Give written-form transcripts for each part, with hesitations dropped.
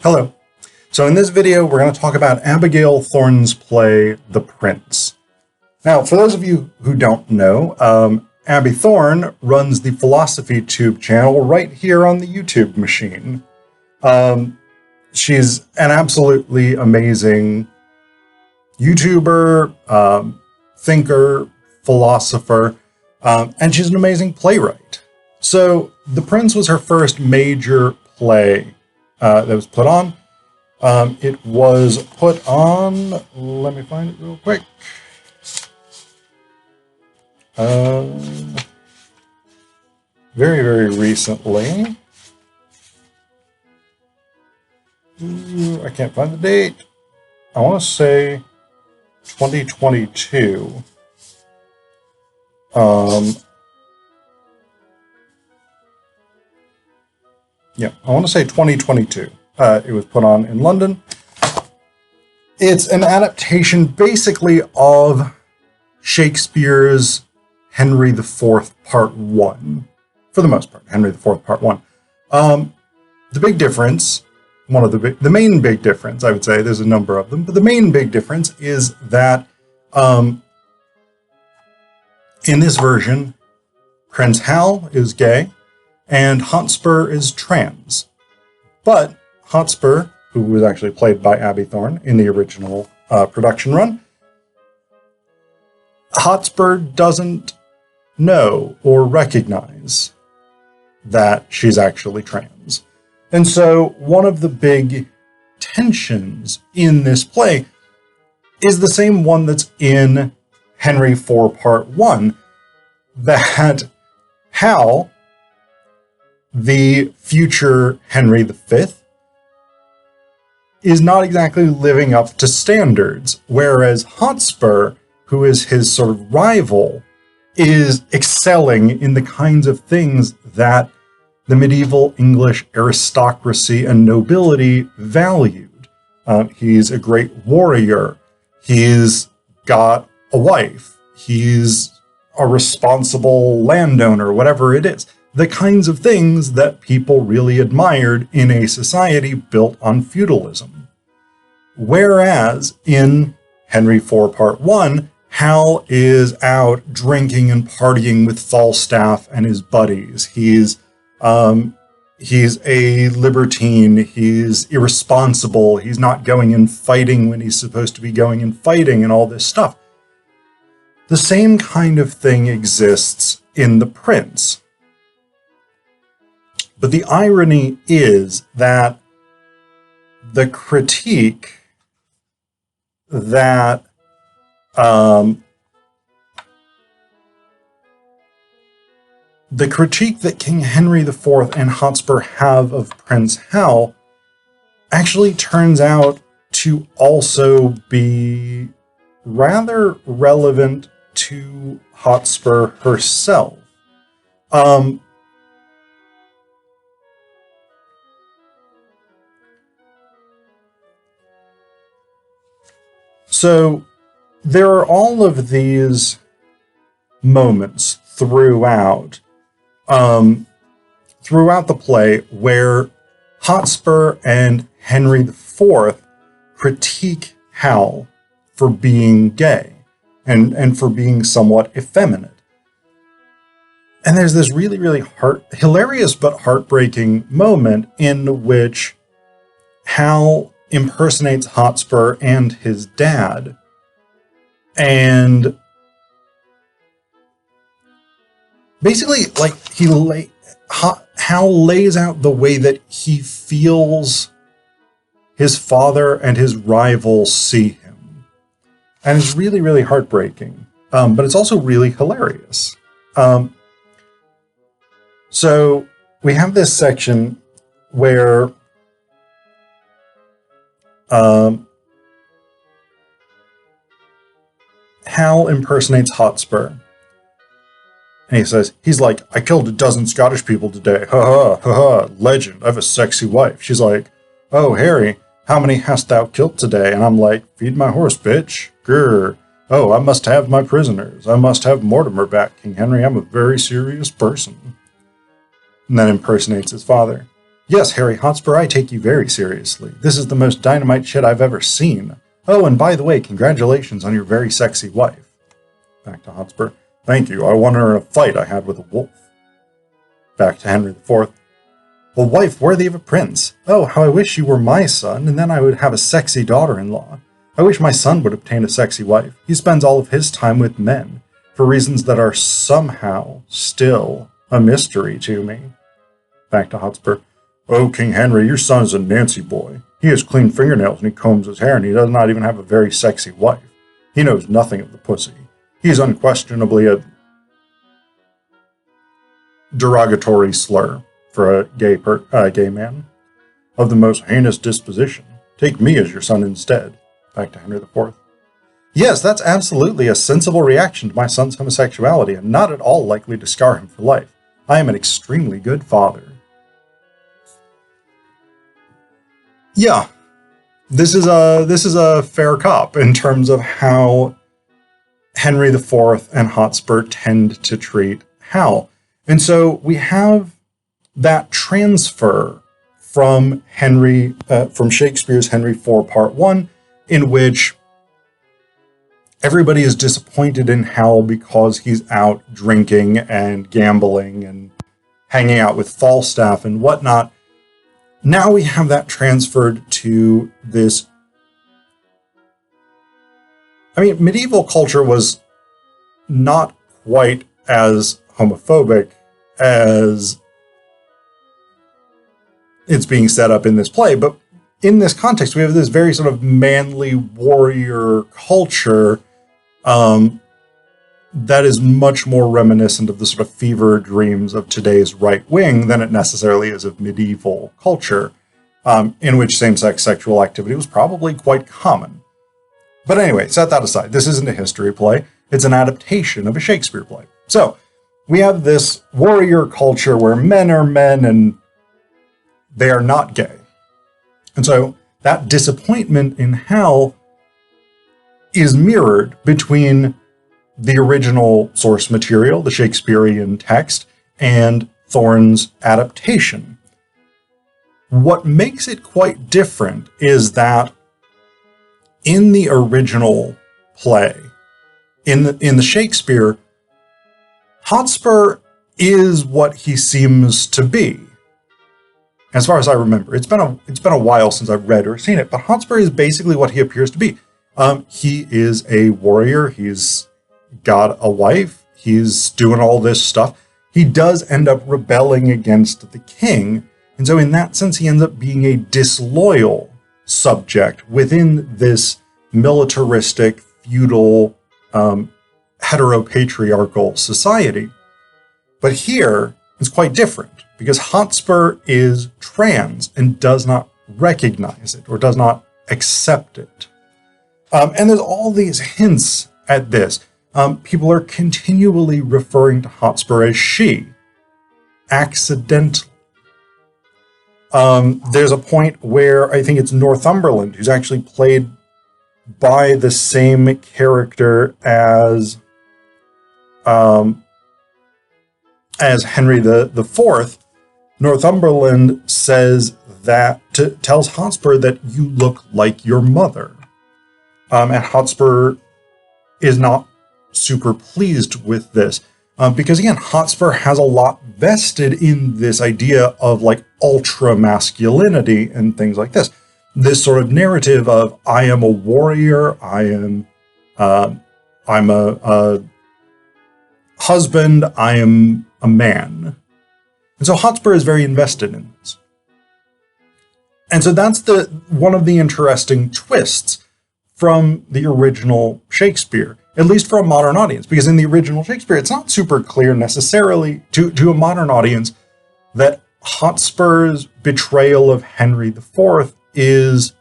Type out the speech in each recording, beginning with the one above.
Hello. So in this video, we're going to talk about Abigail Thorn's play, The Prince. Now, for those of you who don't know, Abby Thorn runs the Philosophy Tube channel right here on the YouTube machine. She's an absolutely amazing YouTuber, thinker, philosopher, and she's an amazing playwright. So The Prince was her first major play that was put on. It was put on, let me find it real quick. Very, very recently. I can't find the date. I want to say 2022. Yeah, I want to say 2022. It was put on in London. It's an adaptation basically of Shakespeare's Henry IV Part 1. For the most part, Henry IV Part 1. The big difference, the main big difference, I would say, there's a number of them, but the main big difference is that in this version, Prince Hal is gay and Hotspur is trans. But Hotspur, who was actually played by Abby Thorn in the original production run, Hotspur doesn't know or recognize that she's actually trans. And so one of the big tensions in this play is the same one that's in Henry IV Part 1, that Hal, the future Henry V, is not exactly living up to standards, whereas Hotspur, who is his sort of rival, is excelling in the kinds of things that the medieval English aristocracy and nobility valued. He's a great warrior. He's got a wife. He's a responsible landowner, whatever it is. The kinds of things that people really admired in a society built on feudalism. Whereas in Henry IV Part 1, Hal is out drinking and partying with Falstaff and his buddies. He's a libertine. He's irresponsible. He's not going and fighting when he's supposed to be going and fighting and all this stuff. The same kind of thing exists in The Prince. But the irony is that the critique that King Henry IV and Hotspur have of Prince Hal actually turns out to also be rather relevant to Hotspur herself. So there are all of these moments throughout the play where Hotspur and Henry IV critique Hal for being gay and for being somewhat effeminate. And there's this really, really hilarious but heartbreaking moment in which Hal impersonates Hotspur and his dad, and basically, like, Hal lays out the way that he feels his father and his rival see him, and it's really, really heartbreaking, but it's also really hilarious. So we have this section where Hal impersonates Hotspur. And he says, he's like, I killed a dozen Scottish people today. Ha ha, ha ha, legend. I have a sexy wife. She's like, oh, Harry, how many hast thou killed today? And I'm like, feed my horse, bitch. Grr. Oh, I must have my prisoners. I must have Mortimer back, King Henry. I'm a very serious person. And then impersonates his father. Yes, Harry Hotspur, I take you very seriously. This is the most dynamite shit I've ever seen. Oh, and by the way, congratulations on your very sexy wife. Back to Hotspur. Thank you, I won her in a fight I had with a wolf. Back to Henry IV. A wife worthy of a prince. Oh, how I wish you were my son, and then I would have a sexy daughter-in-law. I wish my son would obtain a sexy wife. He spends all of his time with men, for reasons that are somehow still a mystery to me. Back to Hotspur. Oh, King Henry, your son is a Nancy boy. He has clean fingernails and he combs his hair, and he does not even have a very sexy wife. He knows nothing of the pussy. He is unquestionably a derogatory slur for a gay man of the most heinous disposition. Take me as your son instead. Back to Henry IV. Yes, that's absolutely a sensible reaction to my son's homosexuality, and not at all likely to scar him for life. I am an extremely good father. Yeah, this is a fair cop in terms of how Henry IV and Hotspur tend to treat Hal. And so we have that transfer from from Shakespeare's Henry IV Part 1, in which everybody is disappointed in Hal because he's out drinking and gambling and hanging out with Falstaff and whatnot. Now we have that transferred to this. I mean, medieval culture was not quite as homophobic as it's being set up in this play, but in this context, we have this very sort of manly warrior culture that is much more reminiscent of the sort of fever dreams of today's right wing than it necessarily is of medieval culture, in which same-sex sexual activity was probably quite common. But anyway, set that aside. This isn't a history play. It's an adaptation of a Shakespeare play. So we have this warrior culture where men are men and they are not gay. And so that disappointment in Hal is mirrored between the original source material, the Shakespearean text, and Thorn's adaptation. What makes it quite different is that in the original play, in the Shakespeare, Hotspur is what he seems to be. As far as I remember, it's been a while since I've read or seen it, but Hotspur is basically what he appears to be. He is a warrior. He's got a wife. He's doing all this stuff. He does end up rebelling against the king, and so in that sense, he ends up being a disloyal subject within this militaristic, feudal, heteropatriarchal society. But here, it's quite different, because Hotspur is trans and does not recognize it or does not accept it. And there's all these hints at this. People are continually referring to Hotspur as she, accidentally. There's a point where I think it's Northumberland, who's actually played by the same character as Henry IV. Northumberland says that tells Hotspur that you look like your mother, and Hotspur is not super pleased with this because again, Hotspur has a lot vested in this idea of like ultra masculinity and things like this. This sort of narrative of I am a warrior, I'm a husband, I am a man. And so Hotspur is very invested in this. And so that's one of the interesting twists from the original Shakespeare, at least for a modern audience, because in the original Shakespeare, it's not super clear necessarily to a modern audience that Hotspur's betrayal of Henry IV is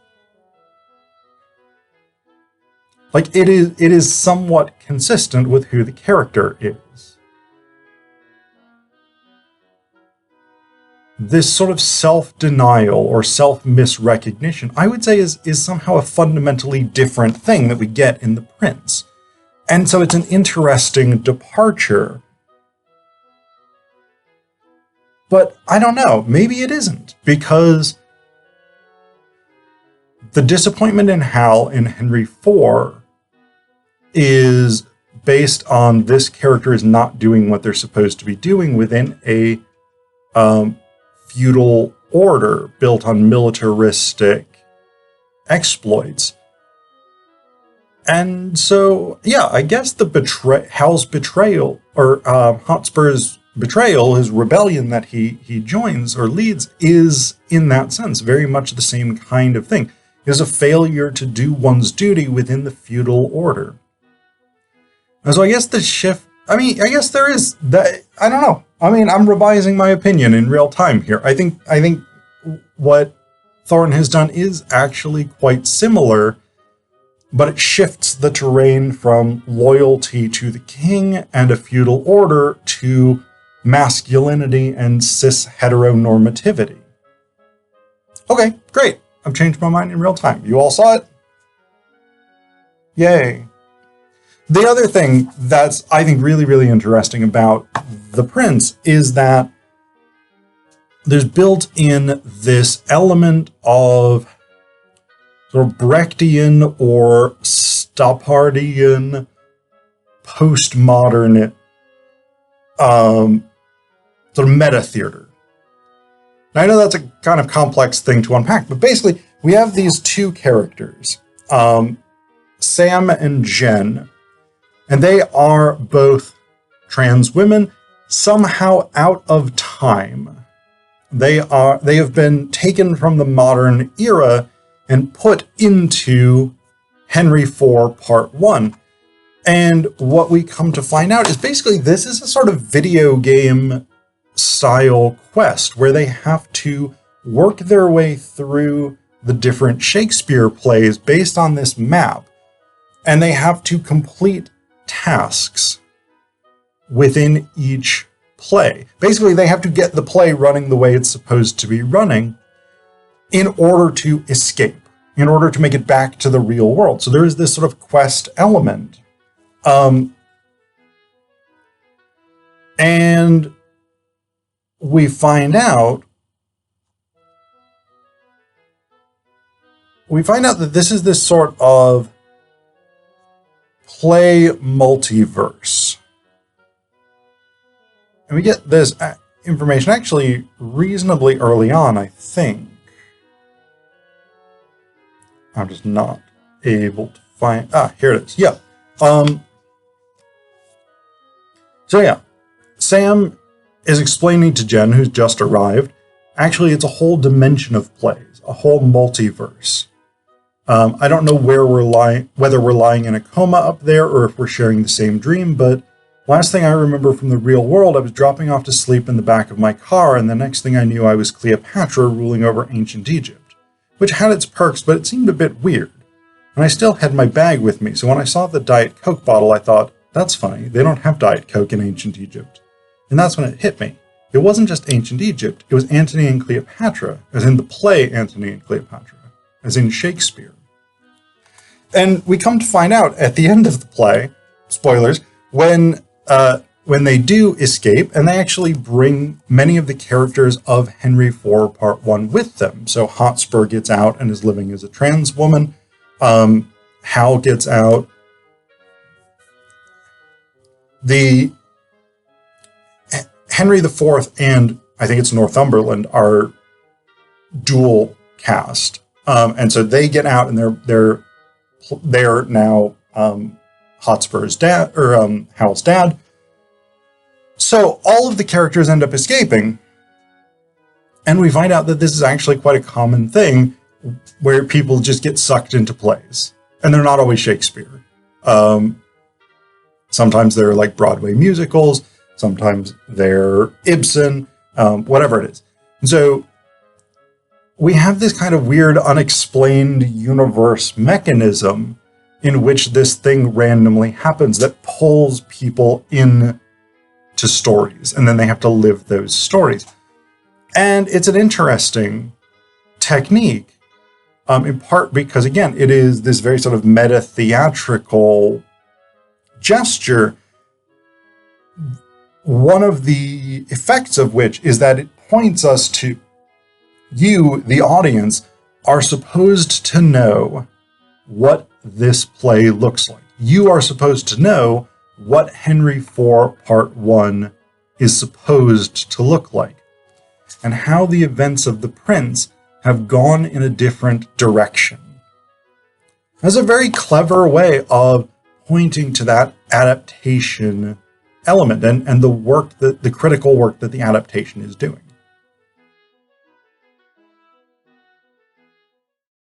like it is somewhat consistent with who the character is. This sort of self-denial or self-misrecognition, I would say, is somehow a fundamentally different thing that we get in The Prince. And so it's an interesting departure But I don't know, maybe it isn't, because the disappointment in Hal in Henry IV is based on this character is not doing what they're supposed to be doing within a feudal order built on militaristic exploits. And so, yeah, I guess Hal's betrayal, or Hotspur's betrayal, his rebellion that he joins or leads, is in that sense very much the same kind of thing. It is a failure to do one's duty within the feudal order. And so I guess the shift, I guess there is that, I don't know. I'm revising my opinion in real time here. I think what Thorn has done is actually quite similar, but it shifts the terrain from loyalty to the king and a feudal order to masculinity and cis heteronormativity. Okay, great. I've changed my mind in real time. You all saw it? Yay. The other thing that's, I think, really, really interesting about The Prince is that there's built in this element of sort of Brechtian or Stoppardian postmodern sort of meta theater. Now, I know that's a kind of complex thing to unpack, but basically we have these two characters, Sam and Jen, and they are both trans women, somehow out of time. They have been taken from the modern era and put into Henry IV Part 1. And what we come to find out is basically this is a sort of video game style quest where they have to work their way through the different Shakespeare plays based on this map. And they have to complete tasks within each play. Basically, they have to get the play running the way it's supposed to be running in order to escape, in order to make it back to the real world. So there is this sort of quest element. And we find out that this is this sort of play multiverse. And we get this information actually reasonably early on, I think. I'm just not able to find... here it is. Yeah. So yeah, Sam is explaining to Jen, who's just arrived, actually it's a whole dimension of plays, a whole multiverse. I don't know whether we're lying in a coma up there or if we're sharing the same dream, but last thing I remember from the real world, I was dropping off to sleep in the back of my car, and the next thing I knew I was Cleopatra ruling over ancient Egypt, which had its perks, but it seemed a bit weird. And I still had my bag with me, so when I saw the Diet Coke bottle, I thought, that's funny, they don't have Diet Coke in ancient Egypt. And that's when it hit me. It wasn't just ancient Egypt, it was Antony and Cleopatra, as in the play Antony and Cleopatra, as in Shakespeare. And we come to find out at the end of the play, spoilers, when they do escape, and they actually bring many of the characters of Henry IV Part 1 with them. So Hotspur gets out and is living as a trans woman. Hal gets out. The Henry IV and I think it's Northumberland are dual cast. And so they get out and they're now Hotspur's dad, or Hal's dad. So all of the characters end up escaping, and we find out that this is actually quite a common thing where people just get sucked into plays, and they're not always Shakespeare. Sometimes they're like Broadway musicals, sometimes they're Ibsen, whatever it is. And so we have this kind of weird, unexplained universe mechanism in which this thing randomly happens that pulls people in to stories, and then they have to live those stories. And it's an interesting technique, in part because, again, it is this very sort of meta-theatrical gesture, one of the effects of which is that it points us to you, the audience, are supposed to know what this play looks like. You are supposed to know what Henry IV Part 1 is supposed to look like, and how the events of the prince have gone in a different direction. That's a very clever way of pointing to that adaptation element and the work, the critical work that the adaptation is doing.